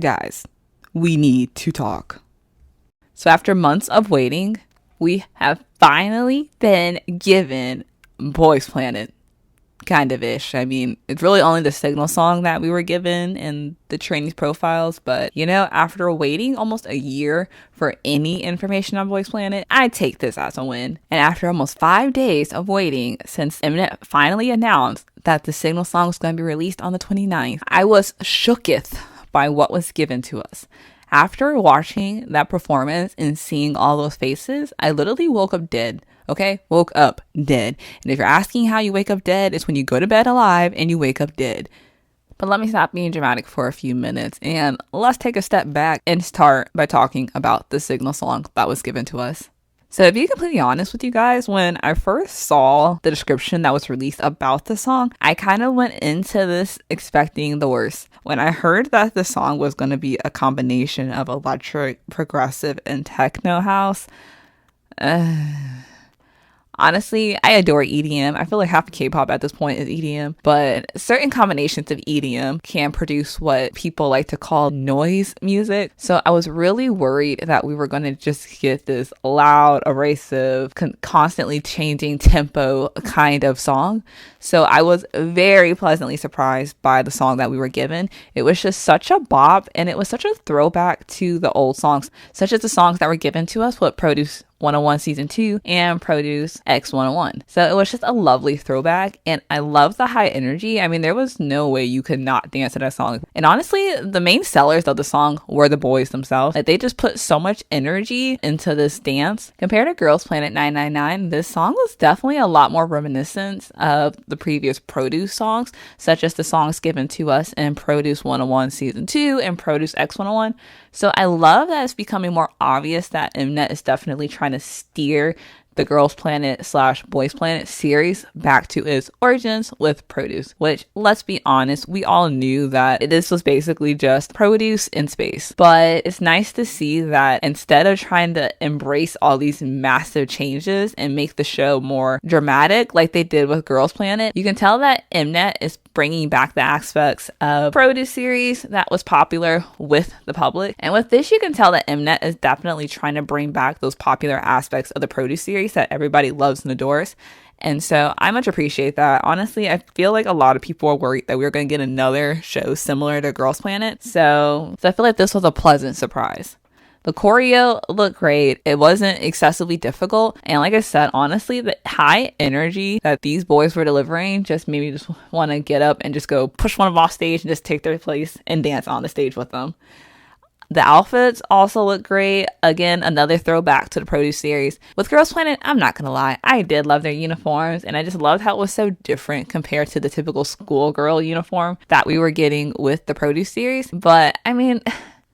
guys, we need to talk. So after months of waiting, we have finally been given Boyz Planet. Kind of ish. I mean, it's really only the Signal song that we were given in the Trainees profiles, but you know, after waiting almost a year for any information on Boyz Planet, I take this as a win. And after almost 5 days of waiting since Mnet finally announced that the Signal song was going to be released on the 29th, I was shooketh by what was given to us. After watching that performance and seeing all those faces, I literally woke up dead. Okay? Woke up dead. And if you're asking how you wake up dead, it's when you go to bed alive and you wake up dead. But let me stop being dramatic for a few minutes and let's take a step back and start by talking about the Signal song that was given to us. So to be completely honest with you guys, when I first saw the description that was released about the song, I kind of went into this expecting the worst. When I heard that the song was going to be a combination of electric, progressive, and techno house, honestly, I adore EDM. I feel like half of K-pop at this point is EDM, but certain combinations of EDM can produce what people like to call noise music. So I was really worried that we were going to just get this loud, abrasive, constantly changing tempo kind of song. So I was very pleasantly surprised by the song that we were given. It was just such a bop, and it was such a throwback to the old songs, such as the songs that were given to us with Produce 101 Season 2 and Produce X101. So it was just a lovely throwback, and I love the high energy. I mean, there was no way you could not dance to that song. And honestly, the main sellers of the song were the boys themselves. Like, they just put so much energy into this dance. Compared to Girls Planet 999, this song was definitely a lot more reminiscent of the previous Produce songs, such as the songs given to us in Produce 101 Season 2 and Produce X101. So I love that it's becoming more obvious that Mnet is definitely trying to steer the Girls Planet / Boyz Planet series back to its origins with Produce, which, let's be honest, we all knew that this was basically just Produce in space. But it's nice to see that instead of trying to embrace all these massive changes and make the show more dramatic like they did with Girls Planet, you can tell that Mnet is bringing back the aspects of Produce series that was popular with the public. And with this, you can tell that Mnet is definitely trying to bring back those popular aspects of the Produce series that everybody loves and adores. And so I much appreciate that. Honestly, I feel like a lot of people are worried that we were going to get another show similar to Girls Planet. So I feel like this was a pleasant surprise. The choreo looked great. It wasn't excessively difficult. And like I said, honestly, the high energy that these boys were delivering just made me just want to get up and just go push one of them off stage and just take their place and dance on the stage with them. The outfits also look great. Again, another throwback to the Produce series. With Girls Planet, I'm not going to lie, I did love their uniforms, and I just loved how it was so different compared to the typical schoolgirl uniform that we were getting with the Produce series. But, I mean,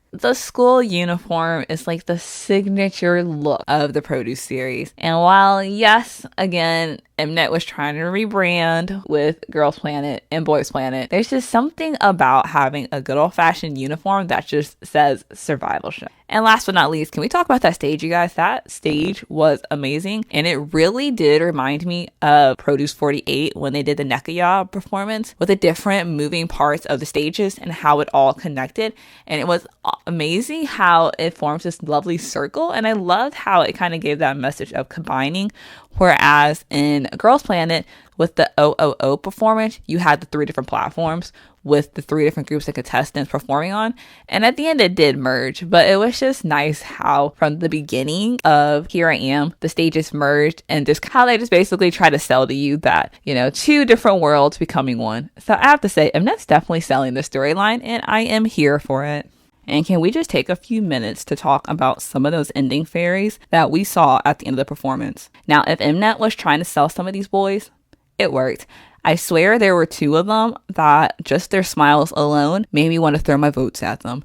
the school uniform is like the signature look of the Produce series. And while, yes, again, Mnet was trying to rebrand with Girls Planet and Boyz Planet, there's just something about having a good old-fashioned uniform that just says survival show. And last but not least, can we talk about that stage, you guys? That stage was amazing, and it really did remind me of Produce 48 when they did the Nekaya performance with the different moving parts of the stages and how it all connected. And it was amazing how it forms this lovely circle, and I loved how it kind of gave that message of combining. Whereas in Girls Planet, with the OOO performance, you had the 3 different platforms with the 3 different groups of contestants performing on. And at the end, it did merge. But it was just nice how from the beginning of Here I Am, the stages merged and just how they just basically try to sell to you that, you know, 2 different worlds becoming one. So I have to say, Mnet's definitely selling the storyline, and I am here for it. And can we just take a few minutes to talk about some of those ending fairies that we saw at the end of the performance? Now, if Mnet was trying to sell some of these boys, it worked. I swear there were 2 of them that just their smiles alone made me want to throw my votes at them.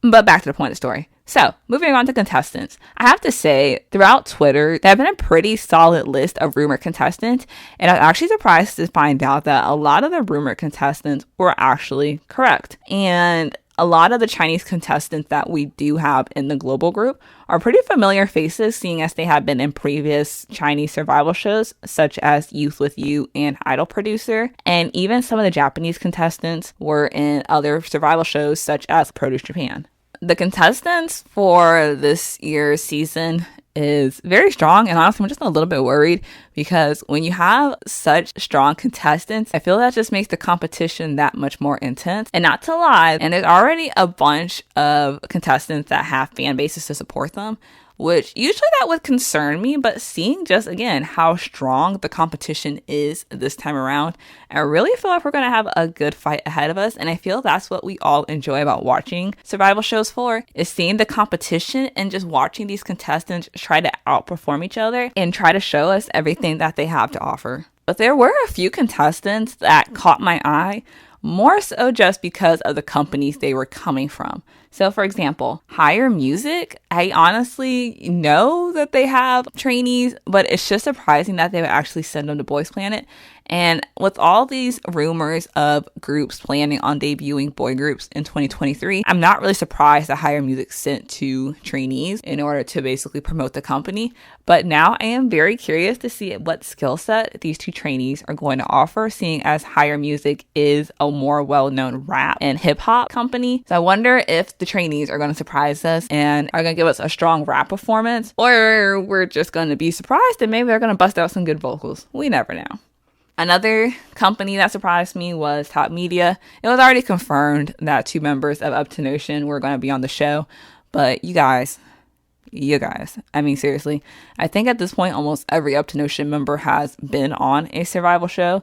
But back to the point of the story. So, moving on to contestants. I have to say, throughout Twitter, there have been a pretty solid list of rumored contestants, and I'm actually surprised to find out that a lot of the rumored contestants were actually correct. And A lot of the Chinese contestants that we do have in the global group are pretty familiar faces, seeing as they have been in previous Chinese survival shows, such as Youth with You and Idol Producer. And even some of the Japanese contestants were in other survival shows, such as Produce Japan. The contestants for this year's season is very strong, and honestly I'm just a little bit worried because when you have such strong contestants, I feel that just makes the competition that much more intense. And not to lie, and there's already a bunch of contestants that have fan bases to support them, which usually that would concern me, but seeing just again how strong the competition is this time around, I really feel like we're going to have a good fight ahead of us. And I feel that's what we all enjoy about watching survival shows for, is seeing the competition and just watching these contestants try to outperform each other and try to show us everything that they have to offer. But there were a few contestants that caught my eye, more so just because of the companies they were coming from. So for example, Higher Music, I honestly know that they have trainees, but it's just surprising that they would actually send them to Boyz Planet. And with all these rumors of groups planning on debuting boy groups in 2023, I'm not really surprised that Higher Music sent to Trainees in order to basically promote the company. But now I am very curious to see what skill set these two trainees are going to offer, seeing as Higher Music is a more well-known rap and hip-hop company. So I wonder if the trainees are going to surprise us and are going to give us a strong rap performance, or we're just going to be surprised and maybe they're going to bust out some good vocals. We never know. Another company that surprised me was Top Media. It was already confirmed that 2 members of Up to Notion were going to be on the show, but you guys, I mean, seriously, I think at this point, almost every Up to Notion member has been on a survival show.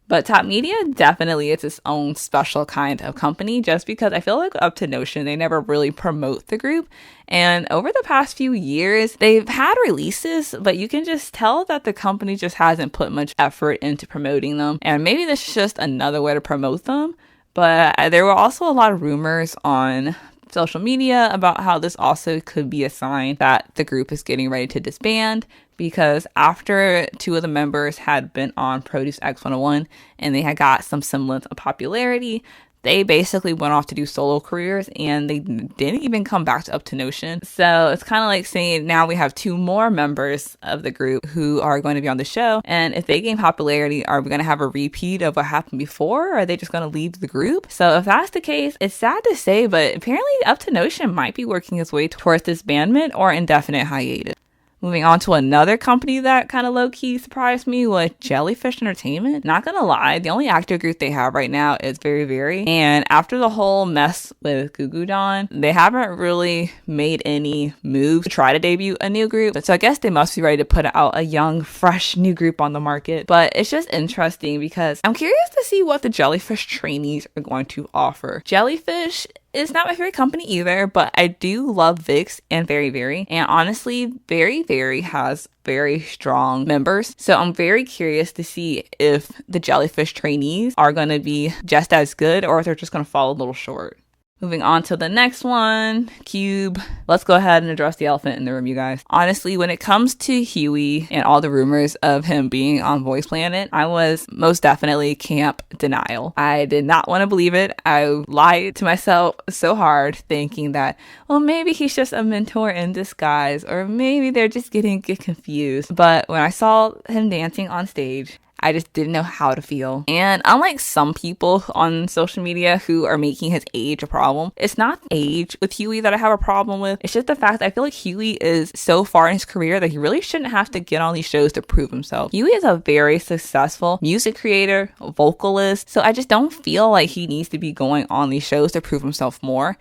But Top Media definitely is its own special kind of company, just because I feel like Up to Notion, they never really promote the group. And over the past few years, they've had releases, but you can just tell that the company just hasn't put much effort into promoting them. And maybe this is just another way to promote them. But there were also a lot of rumors on social media about how this also could be a sign that the group is getting ready to disband, because after 2 of the members had been on Produce X101 and they had got some semblance of popularity, they basically went off to do solo careers and they didn't even come back to Up to Notion. So it's kind of like saying now we have 2 more members of the group who are going to be on the show. And if they gain popularity, are we going to have a repeat of what happened before? Or are they just going to leave the group? So if that's the case, it's sad to say, but apparently Up to Notion might be working its way towards disbandment or indefinite hiatus. Moving on to another company that kind of low-key surprised me was Jellyfish Entertainment. Not gonna lie, the only actor group they have right now is Very Very. And after the whole mess with Gugudan, they haven't really made any moves to try to debut a new group. So I guess they must be ready to put out a young, fresh new group on the market. But it's just interesting because I'm curious to see what the Jellyfish trainees are going to offer. Jellyfish is not my favorite company either, but I do love VIX and Very Very. And honestly, Very Very has very strong members. So I'm very curious to see if the Jellyfish trainees are going to be just as good or if they're just going to fall a little short. Moving on to the next one, Cube. Let's go ahead and address the elephant in the room, you guys. Honestly, when it comes to Huey and all the rumors of him being on Boyz Planet, I was most definitely camp denial. I did not want to believe it. I lied to myself so hard thinking that, well, maybe he's just a mentor in disguise, or maybe they're just getting confused. But when I saw him dancing on stage, I just didn't know how to feel. And unlike some people on social media who are making his age a problem, it's not age with Huey that I have a problem with. It's just the fact that I feel like Huey is so far in his career that he really shouldn't have to get on these shows to prove himself. Huey is a very successful music creator, vocalist, so I just don't feel like he needs to be going on these shows to prove himself more.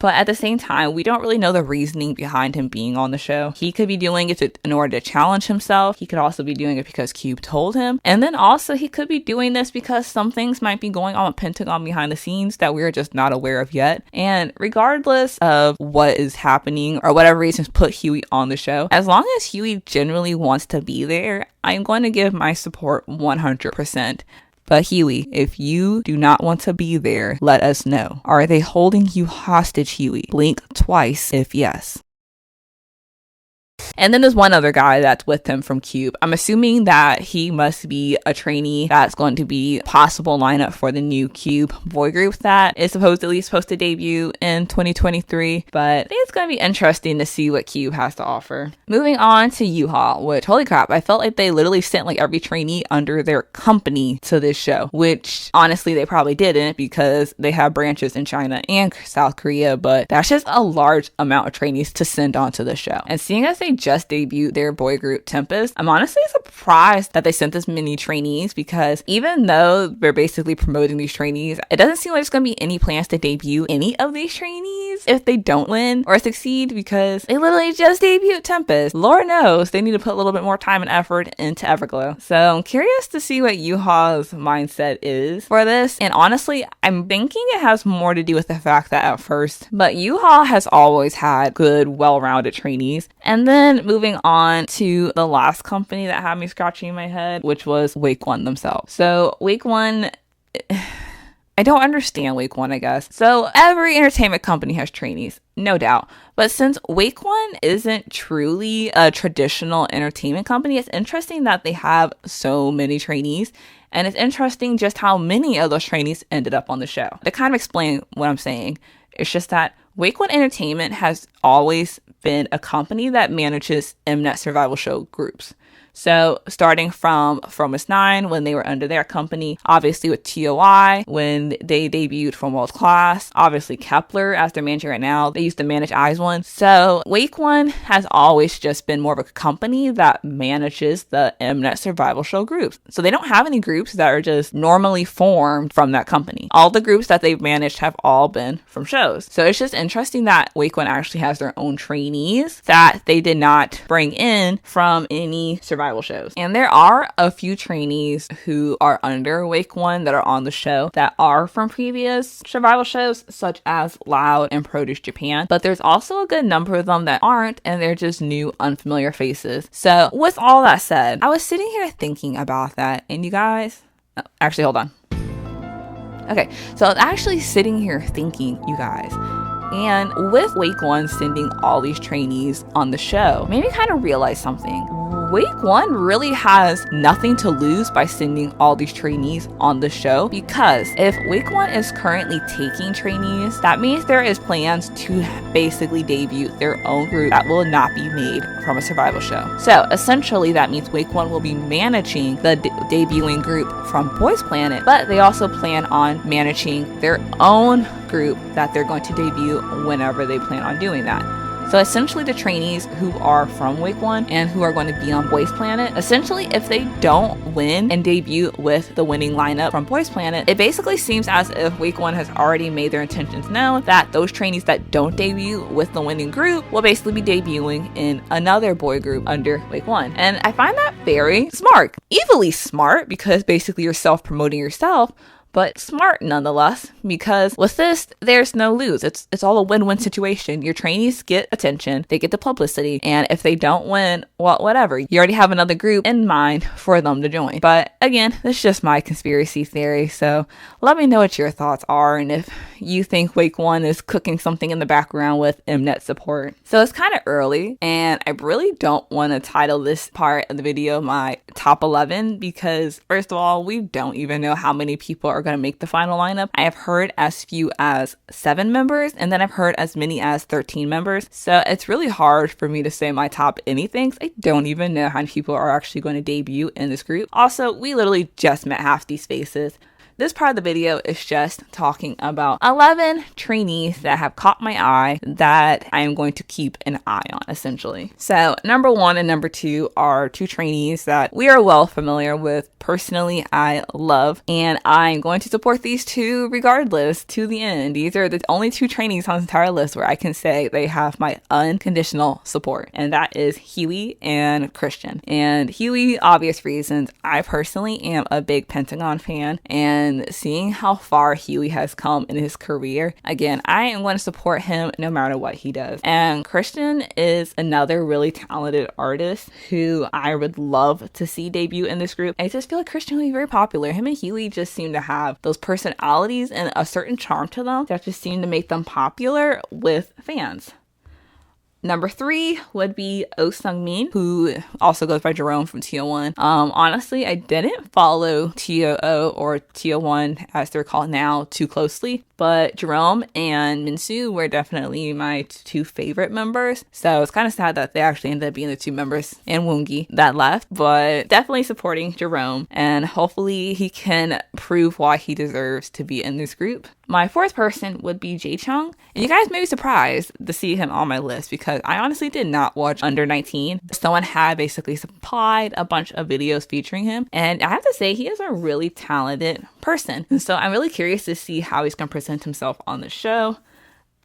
But at the same time, we don't really know the reasoning behind him being on the show. He could be doing it in order to challenge himself. He could also be doing it because Cube told him. And then also he could be doing this because some things might be going on with Pentagon behind the scenes that we're just not aware of yet. And regardless of what is happening or whatever reasons put Huey on the show, as long as Huey genuinely wants to be there, I'm going to give my support 100%. But Huey, if you do not want to be there, let us know. Are they holding you hostage, Huey? Blink twice if yes. And then there's one other guy that's with him from Cube. I'm assuming that he must be a trainee that's going to be possible lineup for the new Cube boy group that is supposedly supposed to debut in 2023. But it's going to be interesting to see what Cube has to offer. Moving on to U-Haul, which, holy crap, I felt like they literally sent like every trainee under their company to this show, which honestly they probably didn't because they have branches in China and South Korea, but that's just a large amount of trainees to send onto the show. And seeing as they just debuted their boy group Tempest, I'm honestly surprised that they sent this many trainees, because even though they're basically promoting these trainees, it doesn't seem like there's going to be any plans to debut any of these trainees if they don't win or succeed, because they literally just debuted Tempest. Lord knows they need to put a little bit more time and effort into Everglow. So I'm curious to see what U-Haul's mindset is for this. And honestly, I'm thinking it has more to do with the fact that at first, but U-Haul has always had good, well-rounded trainees. And then moving on to the last company that had me scratching my head, which was Wheein themselves. So Wheein, I don't understand Wheein, I guess. So every entertainment company has trainees, no doubt. But since Wheein isn't truly a traditional entertainment company, it's interesting that they have so many trainees. And it's interesting just how many of those trainees ended up on the show. To kind of explain what I'm saying, it's just that Wheein Entertainment has always been a company that manages mnet survival show groups. So starting from Fromus 9 when they were under their company, obviously with TOI when they debuted from World Class, obviously Kepler as their manager right now, they used to manage IZ*ONE. So Wheein has always just been more of a company that manages the mnet survival show groups. So they don't have any groups that are just normally formed from that company. All the groups that they've managed have all been from shows. So it's just interesting that Wheein actually has their own trainees that they did not bring in from any survival shows. And there are a few trainees who are under Wheein that are on the show that are from previous survival shows, such as Loud and Produce Japan. But there's also a good number of them that aren't, and they're just new, unfamiliar faces. So with all that said, I was sitting here thinking about that, and you guys, actually, hold on. Okay, so I was actually sitting here thinking, you guys, and with Wheein sending all these trainees on the show, made me kind of realize something. Wheein really has nothing to lose by sending all these trainees on the show, because if Wheein is currently taking trainees, that means there is plans to basically debut their own group that will not be made from a survival show. So essentially that means Wheein will be managing the debuting group from Boyz Planet, but they also plan on managing their own group that they're going to debut whenever they plan on doing that. So essentially the trainees who are from Wheein and who are going to be on Boyz Planet, essentially if they don't win and debut with the winning lineup from Boyz Planet, it basically seems as if Wheein has already made their intentions known that those trainees that don't debut with the winning group will basically be debuting in another boy group under Wheein. And I find that very smart. Evilly smart, because basically you're self-promoting yourself, but smart nonetheless, because with this, there's no lose. It's all a win-win situation. Your trainees get attention, they get the publicity, and if they don't win, well, whatever. You already have another group in mind for them to join. But again, this is just my conspiracy theory, so let me know what your thoughts are, and if you think Wheein is cooking something in the background with mnet support. So it's kind of early, and I really don't want to title this part of the video my top 11, because first of all, we don't even know how many people are going to make the final lineup. I have heard as few as 7 members, and then I've heard as many as 13 members. So it's really hard for me to say my top anything. I don't even know how many people are actually going to debut in this group. Also, we literally just met half these faces. This part of the video is just talking about 11 trainees that have caught my eye that I am going to keep an eye on, essentially. So number 1 and number 2 are 2 trainees that we are well familiar with. Personally, I love, and I'm going to support these 2 regardless to the end. These are the only 2 trainees on this entire list where I can say they have my unconditional support, and that is Huijin and Christian. And Huijin, obvious reasons. I personally am a big Pentagon fan, and seeing how far Huijin has come in his career, again, I am going to support him no matter what he does. And Christian is another really talented artist who I would love to see debut in this group. I just feel like Christian will be very popular. Him and Huijin just seem to have those personalities and a certain charm to them that just seem to make them popular with fans. Number 3 would be Oh Sung-min, who also goes by Jerome from TO1. Honestly, I didn't follow TO0 or TO1 as they're called now too closely, but Jerome and Minsu were definitely my 2 favorite members. So it's kind of sad that they actually ended up being the 2 members and Woongi that left, but definitely supporting Jerome, and hopefully he can prove why he deserves to be in this group. My 4th person would be Jae-chung, and you guys may be surprised to see him on my list because I honestly did not watch Under 19. Someone had basically supplied a bunch of videos featuring him, and I have to say he is a really talented person, and so I'm really curious to see how he's going to present himself on the show.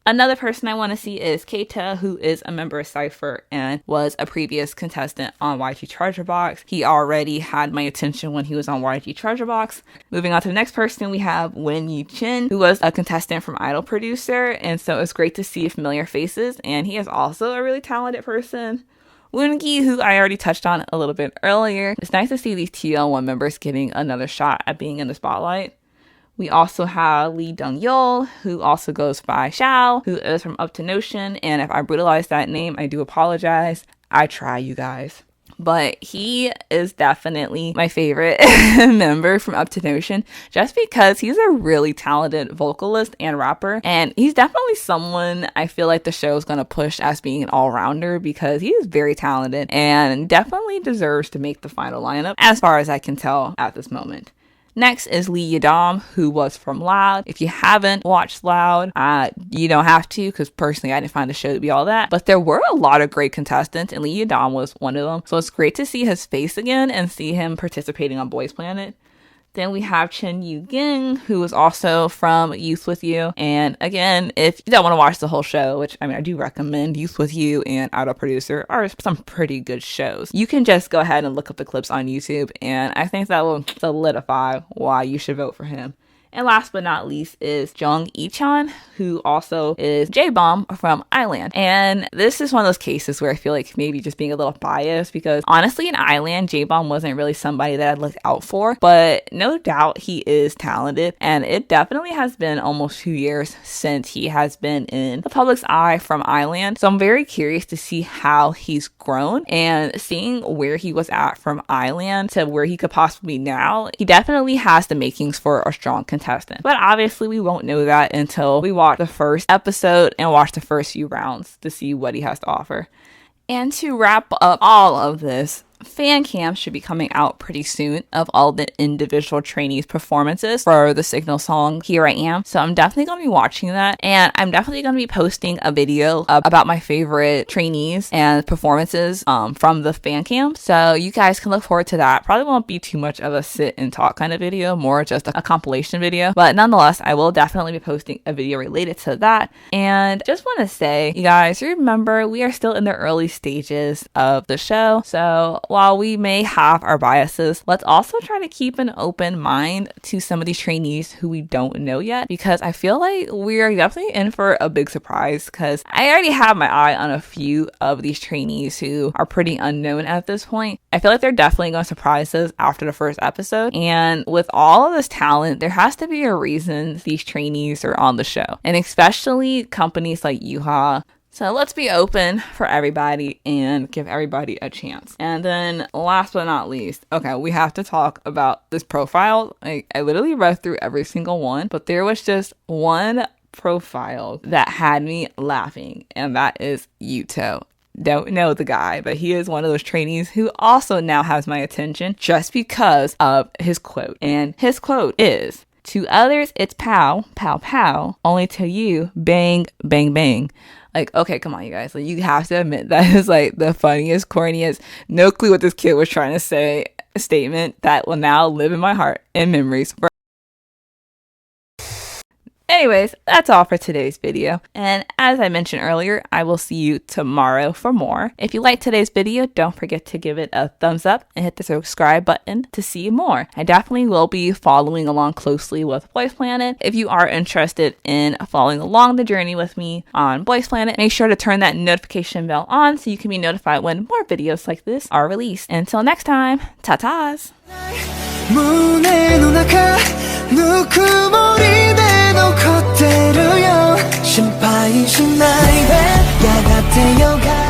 Another person I want to see is Keita, who is a member of Cypher and was a previous contestant on YG Treasure Box. He already had my attention when he was on YG Treasure Box. Moving on to the next person, we have Wheein, who was a contestant from Idol Producer, and so it's great to see familiar faces, and he is also a really talented person. Woongi, who I already touched on a little bit earlier. It's nice to see these TL1 members getting another shot at being in the spotlight. We also have Lee Dong-yeol, who also goes by Xiao, who is from Up to Notion. And if I brutalized that name, I do apologize. I try, you guys. But he is definitely my favorite member from Up to Notion, just because he's a really talented vocalist and rapper. And he's definitely someone I feel like the show is going to push as being an all-rounder, because he is very talented and definitely deserves to make the final lineup, as far as I can tell at this moment. Next is Lee Yadam, who was from Loud. If you haven't watched Loud, you don't have to, because personally I didn't find the show to be all that. But there were a lot of great contestants, and Lee Yadam was one of them. So it's great to see his face again and see him participating on Boyz Planet. Then we have Chen Yu-ging, who is also from Youth With You. And again, if you don't want to watch the whole show, which I do recommend, Youth With You and Idol Producer are some pretty good shows. You can just go ahead and look up the clips on YouTube, and I think that will solidify why you should vote for him. And last but not least is Jung Ichan, who also is J-Bomb from Island. And this is one of those cases where I feel like maybe just being a little biased, because honestly in Island, J-Bomb wasn't really somebody that I looked out for, but no doubt he is talented. And it definitely has been almost 2 years since he has been in the public's eye from Island. So I'm very curious to see how he's grown, and seeing where he was at from Island to where he could possibly be now. He definitely has the makings for a strong contestant. But obviously we won't know that until we watch the first episode and watch the first few rounds to see what he has to offer. And to wrap up all of this, fan cams should be coming out pretty soon of all the individual trainees' performances for the Signal song Here I Am. So I'm definitely going to be watching that, and I'm definitely going to be posting a video about my favorite trainees and performances from the fan cam. So you guys can look forward to that. Probably won't be too much of a sit and talk kind of video, more just a compilation video. But nonetheless, I will definitely be posting a video related to that. And just want to say, you guys, remember, we are still in the early stages of the show. So while we may have our biases, let's also try to keep an open mind to some of these trainees who we don't know yet, because I feel like we are definitely in for a big surprise, because I already have my eye on a few of these trainees who are pretty unknown at this point. I feel like they're definitely going to surprise us after the first episode, and with all of this talent, there has to be a reason these trainees are on the show, and especially companies like Yuha. So let's be open for everybody and give everybody a chance. And then last but not least, okay, we have to talk about this profile. I literally read through every single one, but there was just one profile that had me laughing, and that is Yuto. Don't know the guy, but he is one of those trainees who also now has my attention just because of his quote. And his quote is, "To others, it's pow, pow, pow. Only to you, bang, bang, bang." Like, okay, come on, you guys. Like, you have to admit that is like the funniest, corniest, no clue what this kid was trying to say statement that will now live in my heart and memories forever. Anyways, that's all for today's video. And as I mentioned earlier, I will see you tomorrow for more. If you liked today's video, don't forget to give it a thumbs up and hit the subscribe button to see more. I definitely will be following along closely with Boyz Planet. If you are interested in following along the journey with me on Boyz Planet, make sure to turn that notification bell on so you can be notified when more videos like this are released. Until next time, ta-tas! 胸の中ぬくもりで残ってるよ心配しないでやがて 되어가